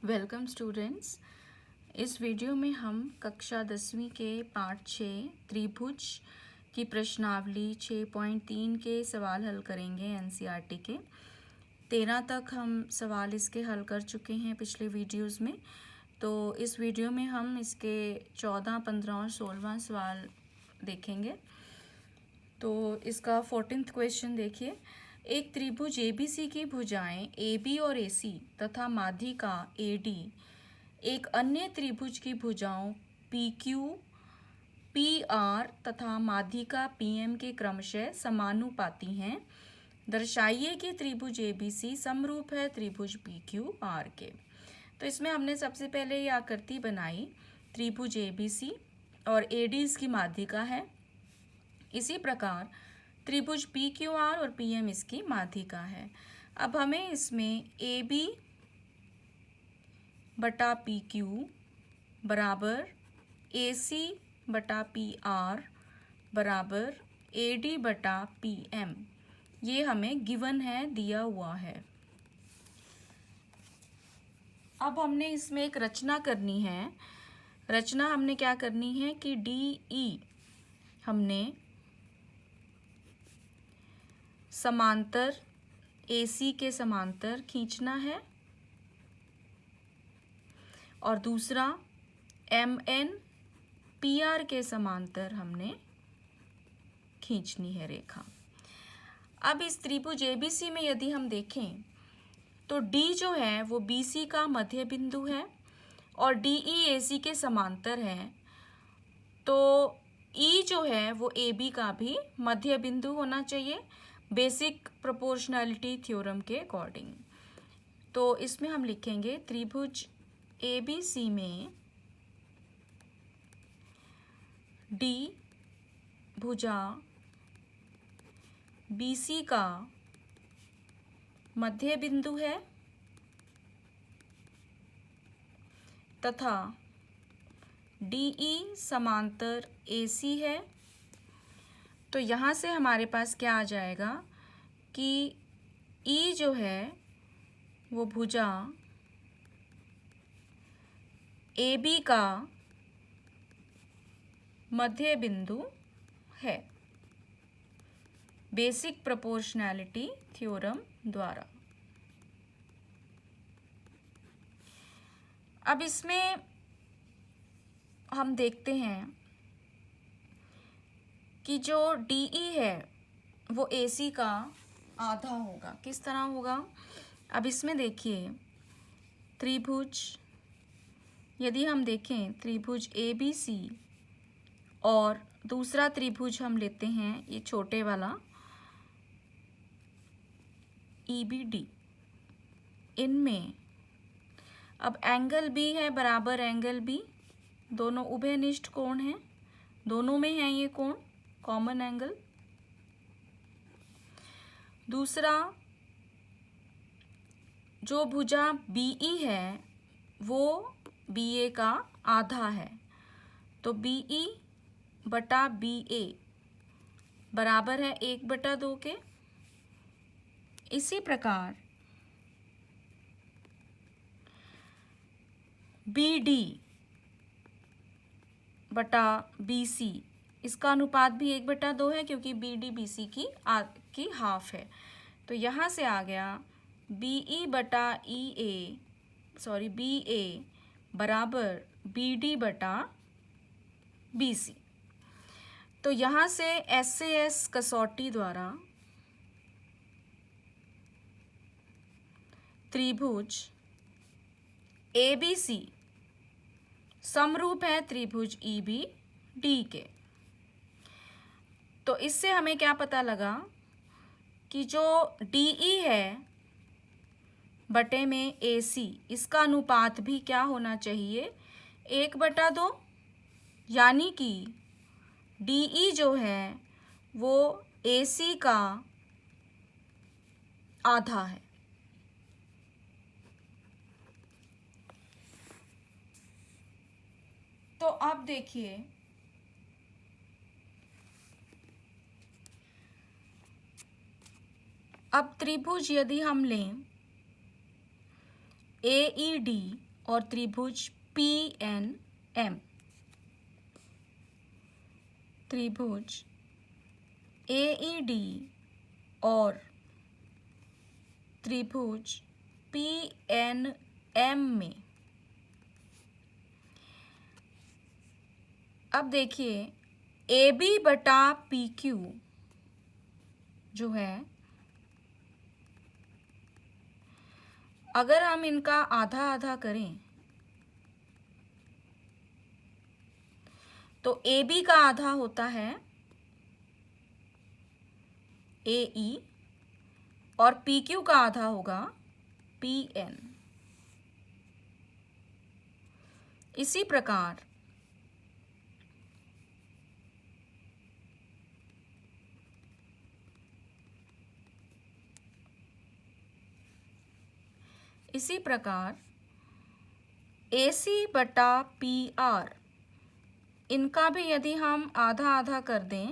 Welcome students. इस video में हम कक्षा 10वीं के पाठ 6 त्रिभुज की प्रश्नावली 6.3 के सवाल हल करेंगे। एनसीईआरटी के 13 तक हम सवाल इसके हल कर चुके हैं पिछले वीडियोस में। तो इस वीडियो में हम इसके 14, 15 और 16वां सवाल देखेंगे। तो इसका 14th क्वेश्चन देखिए। एक त्रिभुज ABC की भुजाएं AB और AC तथा माध्यिका AD एक अन्य त्रिभुज की भुजाओं PQ, PR तथा माध्यिका PM के क्रमशः समानुपाती हैं। दर्शाइए कि त्रिभुज ABC समरूप है त्रिभुज PQR के। तो इसमें हमने सबसे पहले ये आकृति बनाई, त्रिभुज ABC और AD इसकी माध्यिका है। इसी प्रकार त्रिभुज PQR और PM इसकी माध्यिका है। अब हमें इसमें AB बटा PQ बराबर AC बटा PR बराबर AD बटा PM ये हमें गिवन है, दिया हुआ है। अब हमने इसमें एक रचना करनी है। रचना हमने क्या करनी है कि DE हमने समांतर AC के समांतर खींचना है और दूसरा MN PR के समांतर हमने खींचनी है रेखा। अब इस त्रिभुज ABC में यदि हम देखें तो D जो है वो BC का मध्य बिंदु है और DE AC के समांतर है। तो E जो है वो AB का भी मध्य बिंदु होना चाहिए बेसिक प्रोपोर्शनैलिटी थ्योरम के अकॉर्डिंग। तो इसमें हम लिखेंगे त्रिभुज ABC में D भुजा BC का मध्य बिंदु है तथा DE समांतर AC है। तो यहाँ से हमारे पास क्या आ जाएगा कि E जो है वो भुजा AB का मध्य बिंदु है बेसिक प्रोपोर्शनैलिटी थ्योरम द्वारा। अब इसमें हम देखते हैं कि जो DE है वो AC का आधा होगा। किस तरह होगा? अब इसमें देखिए त्रिभुज, यदि हम देखें त्रिभुज ABC और दूसरा त्रिभुज हम लेते हैं ये छोटे वाला EBD, इनमें अब एंगल B है बराबर एंगल B, दोनों उभयनिष्ठ कोण हैं, दोनों में है ये कोण कॉमन एंगल। दूसरा जो भुजा BE है वो BA का आधा है, तो BE बटा BA बराबर है 1/2 के। इसी प्रकार BD बटा BC इसका अनुपात भी 1/2 है क्योंकि BD BC की हाफ है। तो यहाँ से आ गया BE बटा BA बराबर BD बटा BC। तो यहाँ से SAS कसौटी द्वारा त्रिभुज ABC समरूप है त्रिभुज EBD के। तो इससे हमें क्या पता लगा कि जो DE है बटे में AC इसका अनुपात भी क्या होना चाहिए 1/2, यानी कि DE जो है वो AC का आधा है। तो अब देखिए अब त्रिभुज यदि हम लें AED और त्रिभुज PNM, त्रिभुज AED और त्रिभुज PNM में। अब देखिए AB बटा PQ जो है, अगर हम इनका आधा आधा करें तो AB का आधा होता है AE और PQ का आधा होगा PN। इसी प्रकार AC बटा PR, इनका भी यदि हम आधा आधा कर दें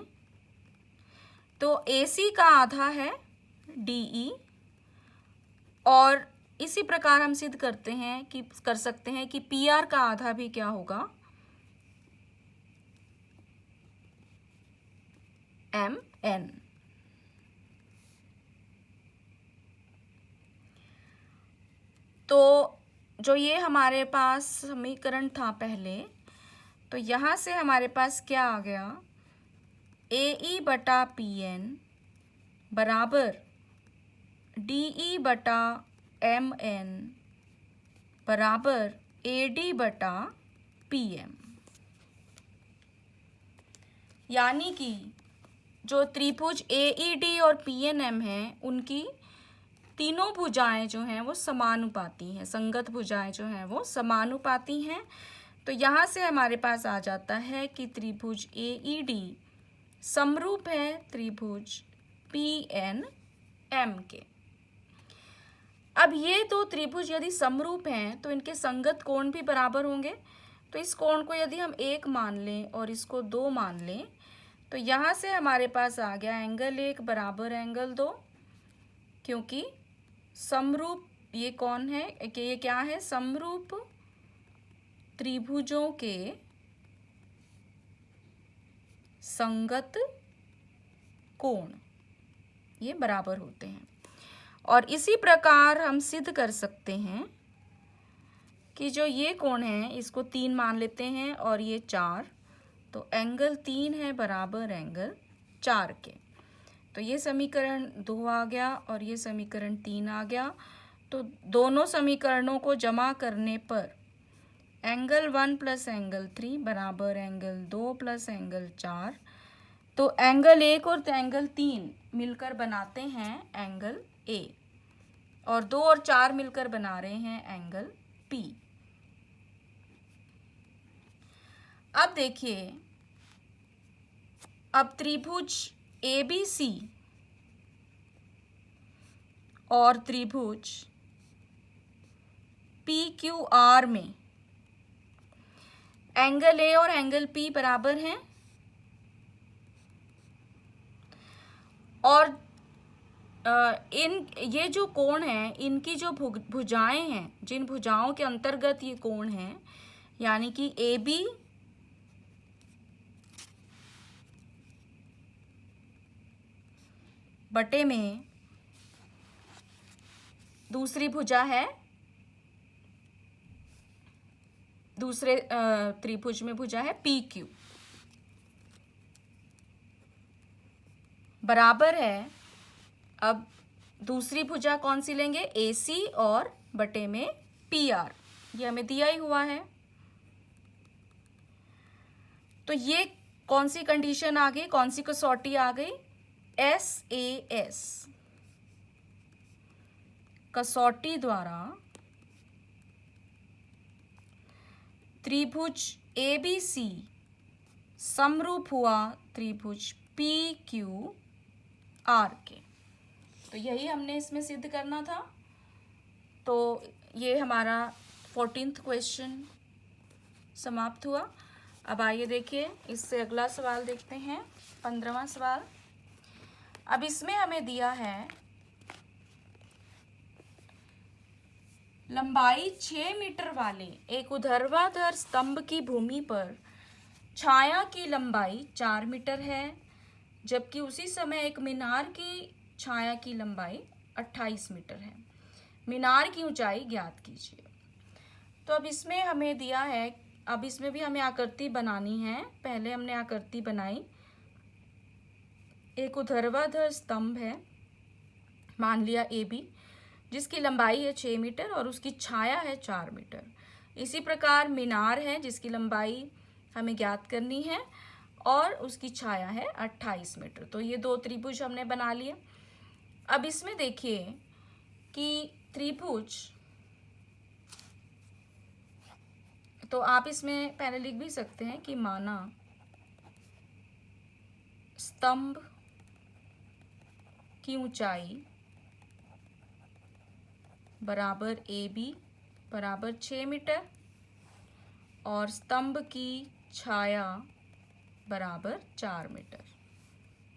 तो AC का आधा है DE, और इसी प्रकार हम सिद्ध कर सकते हैं कि PR का आधा भी क्या होगा, MN। तो जो ये हमारे पास समीकरण था पहले, तो यहाँ से हमारे पास क्या आ गया, AE बटा PN बराबर DE बटा MN बराबर AD बटा PM। यानी कि जो त्रिभुज AED और PNM हैं, उनकी तीनों भुजाएं जो हैं वो समानुपाती हैं, संगत भुजाएं जो हैं वो समानुपाती हैं। तो यहाँ से हमारे पास आ जाता है कि त्रिभुज AED समरूप है त्रिभुज PNM के। अब ये दो त्रिभुज यदि समरूप हैं तो इनके संगत कोण भी बराबर होंगे। तो इस कोण को यदि हम 1 मान लें और इसको 2 मान लें तो यहाँ से हमारे पास आ गया एंगल 1 बराबर एंगल 2, क्योंकि समरूप ये कौन है कि ये क्या है, समरूप त्रिभुजों के संगत कोण ये बराबर होते हैं। और इसी प्रकार हम सिद्ध कर सकते हैं कि जो ये कोण है इसको 3 मान लेते हैं और ये 4, तो एंगल 3 है बराबर एंगल 4 के। तो ये समीकरण 2 आ गया और ये समीकरण 3 आ गया। तो दोनों समीकरणों को जमा करने पर एंगल 1 प्लस एंगल 3 बराबर एंगल 2 प्लस एंगल 4। तो एंगल 1 और एंगल 3 मिलकर बनाते हैं एंगल A, और 2 और 4 मिलकर बना रहे हैं एंगल P। अब देखिए, अब त्रिभुज ABC और त्रिभुज PQR में एंगल A और एंगल P बराबर हैं, और ये जो कोण हैं इनकी जो भुजाएं हैं, जिन भुजाओं के अंतर्गत ये कोण हैं, यानी कि AB बटे में दूसरी भुजा है, दूसरे त्रिभुज में भुजा है PQ, बराबर है। अब दूसरी भुजा कौन सी लेंगे, AC और बटे में PR, ये हमें दिया ही हुआ है। तो ये कौन सी कंडीशन आ गई, कौन सी कसौटी आ गई, SAS कसौटी द्वारा त्रिभुज ABC समरूप हुआ त्रिभुज PQR के। तो यही हमने इसमें सिद्ध करना था। तो ये हमारा 14th क्वेश्चन समाप्त हुआ। अब आइए देखिए, इससे अगला सवाल देखते हैं, 15वां सवाल। अब इसमें हमें दिया है लंबाई 6 मीटर वाले एक ऊर्ध्वाधर स्तंभ की भूमि पर छाया की लंबाई 4 मीटर है, जबकि उसी समय एक मीनार की छाया की लंबाई 28 मीटर है। मीनार की ऊंचाई ज्ञात कीजिए। तो अब इसमें हमें दिया है, अब इसमें भी हमें आकृति बनानी है। पहले हमने आकृति बनाई, एक ऊर्ध्वाधर स्तंभ है, मान लिया ए बी, जिसकी लंबाई है 6 मीटर और उसकी छाया है 4 मीटर। इसी प्रकार मीनार है जिसकी लंबाई हमें ज्ञात करनी है और उसकी छाया है 28 मीटर। तो ये दो त्रिभुज हमने बना लिए। अब इसमें देखिए कि त्रिभुज, तो आप इसमें पहले लिख भी सकते हैं कि माना स्तंभ की ऊंचाई बराबर ए बी बराबर 6 मीटर और स्तंभ की छाया बराबर 4 मीटर।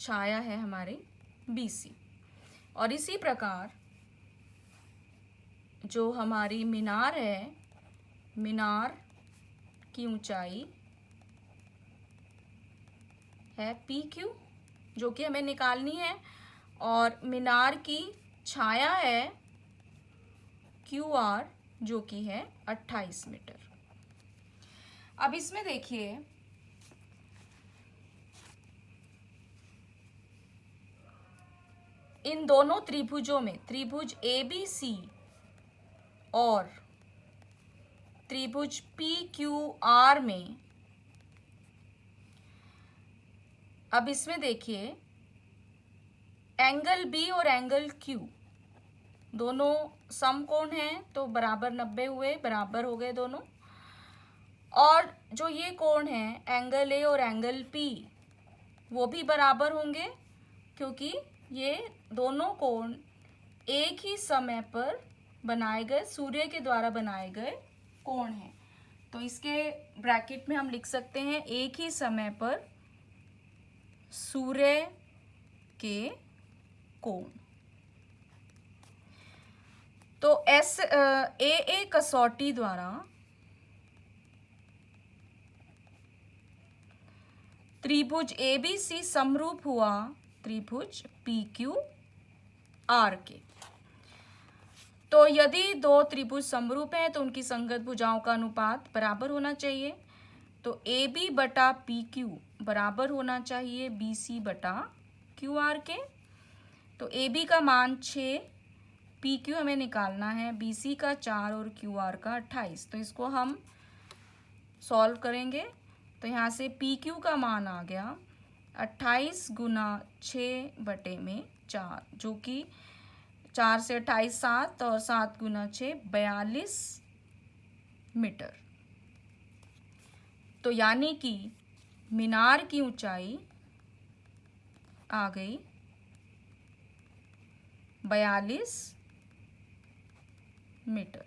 छाया है हमारी BC। और इसी प्रकार जो हमारी मीनार है, मीनार की ऊंचाई है PQ, जो कि हमें निकालनी है, और मीनार की छाया है QR, जो कि है 28 मीटर। अब इसमें देखिए इन दोनों त्रिभुजों में, त्रिभुज ABC और त्रिभुज PQR में, अब इसमें देखिए एंगल B और एंगल Q दोनों समकोण हैं, तो बराबर 90 हुए, बराबर हो गए दोनों। और जो ये कोण है एंगल A और एंगल P, वो भी बराबर होंगे, क्योंकि ये दोनों कोण एक ही समय पर बनाए गए, सूर्य के द्वारा बनाए गए कोण हैं। तो इसके ब्रैकेट में हम लिख सकते हैं एक ही समय पर सूर्य के कोण। तो AA कसौटी द्वारा त्रिभुज ABC समरूप हुआ त्रिभुज PQR के। तो यदि दो त्रिभुज समरूप हैं तो उनकी संगत भुजाओं का अनुपात बराबर होना चाहिए। तो AB बटा PQ बराबर होना चाहिए BC बटा QR के। तो AB का मान 6, PQ हमें निकालना है, BC का 4 और QR का 28। तो इसको हम सॉल्व करेंगे। तो यहाँ से PQ का मान आ गया 28 गुना 6 बटे में 4, जो कि 4 से 28 7 और 7 गुना 6 42 मीटर। तो यानी कि मीनार की ऊंचाई आ गई 42 मीटर।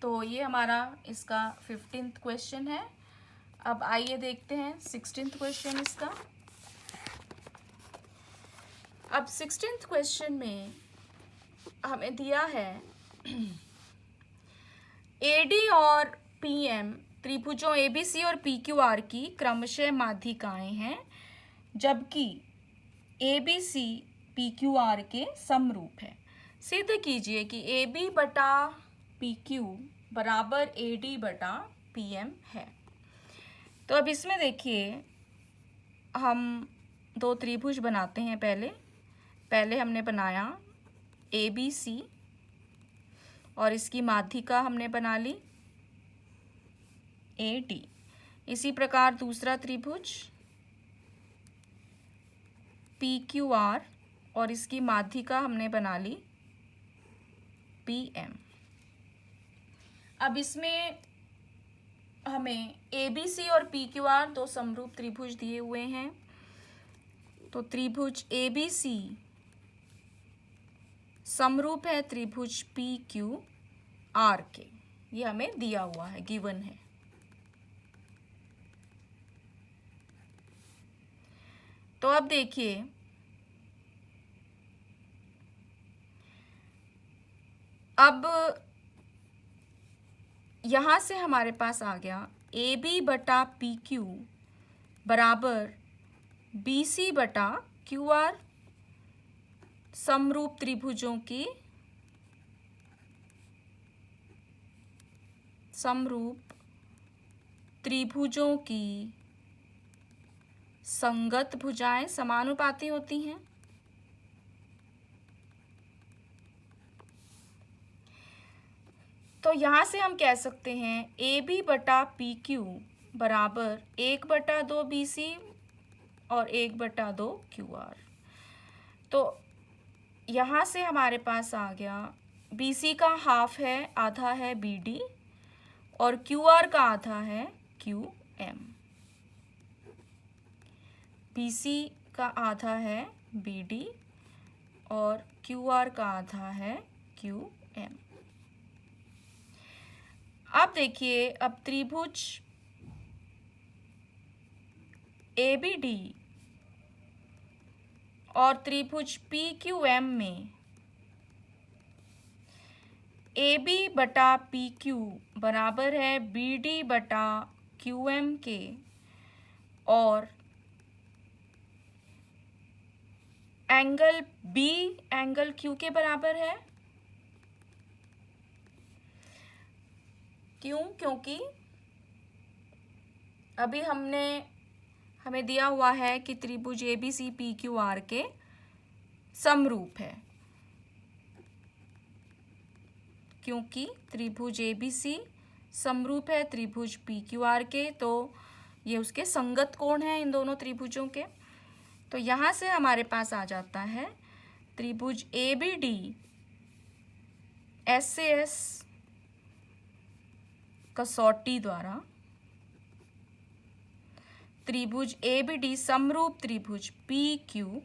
तो ये हमारा इसका 15th क्वेश्चन है। अब आइए देखते हैं 16th क्वेश्चन इसका। अब 16th क्वेश्चन में हमें दिया है AD और PM त्रिभुजों ABC और PQR की क्रमशः माध्यिकाएं हैं, जबकि ABC PQR के समरूप है। सिद्ध कीजिए कि AB बटा PQ बराबर AD बटा PM है। तो अब इसमें देखिए हम दो त्रिभुज बनाते हैं। पहले हमने बनाया ABC और इसकी माध्यिका हमने बना ली AD। इसी प्रकार दूसरा त्रिभुज PQR और इसकी माध्यिका हमने बना ली PM। अब इसमें हमें ABC और PQR दो समरूप त्रिभुज दिए हुए हैं। तो त्रिभुज ABC समरूप है त्रिभुज PQR के, ये हमें दिया हुआ है, गिवन है। तो अब देखिए अब यहाँ से हमारे पास आ गया AB बटा PQ बराबर BC बटा QR, समरूप त्रिभुजों की संगत भुजाएं समानुपाती होती हैं। तो यहाँ से हम कह सकते हैं AB बटा PQ बराबर 1/2 BC और 1/2 QR। तो यहाँ से हमारे पास आ गया BC का हाफ है, आधा है BD, और QR का आधा है QM। BC का आधा है BD और QR का आधा है QM। अब देखिए, अब त्रिभुज ABD और त्रिभुज PQM में AB बटा PQ बराबर है BD बटा QM के, और एंगल B एंगल Q के बराबर है। क्यों? क्योंकि अभी हमें दिया हुआ है कि त्रिभुज ABC PQR के समरूप है। क्योंकि त्रिभुज ABC समरूप है त्रिभुज PQR के, तो ये उसके संगत कोण हैं इन दोनों त्रिभुजों के। तो यहाँ से हमारे पास आ जाता है त्रिभुज ABD SAS कसौटी द्वारा त्रिभुज ABD समरूप त्रिभुज PQM।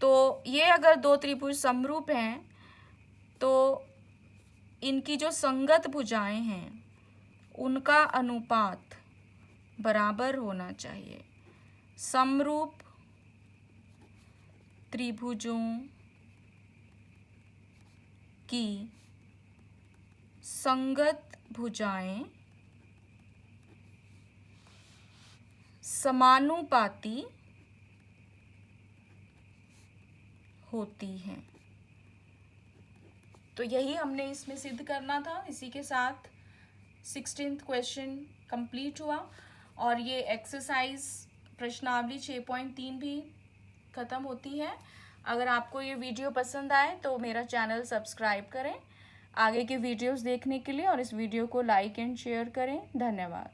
तो ये अगर दो त्रिभुज समरूप हैं तो इनकी जो संगत भुजाएं हैं उनका अनुपात बराबर होना चाहिए। समरूप त्रिभुजों की संगत भुजाएं समानुपाती होती हैं। तो यही हमने इसमें सिद्ध करना था। इसी के साथ 16th क्वेश्चन कंप्लीट हुआ और ये एक्सरसाइज प्रश्नावली 6.3 भी ख़त्म होती है। अगर आपको ये वीडियो पसंद आए तो मेरा चैनल सब्सक्राइब करें आगे के वीडियोस देखने के लिए, और इस वीडियो को लाइक एंड शेयर करें। धन्यवाद।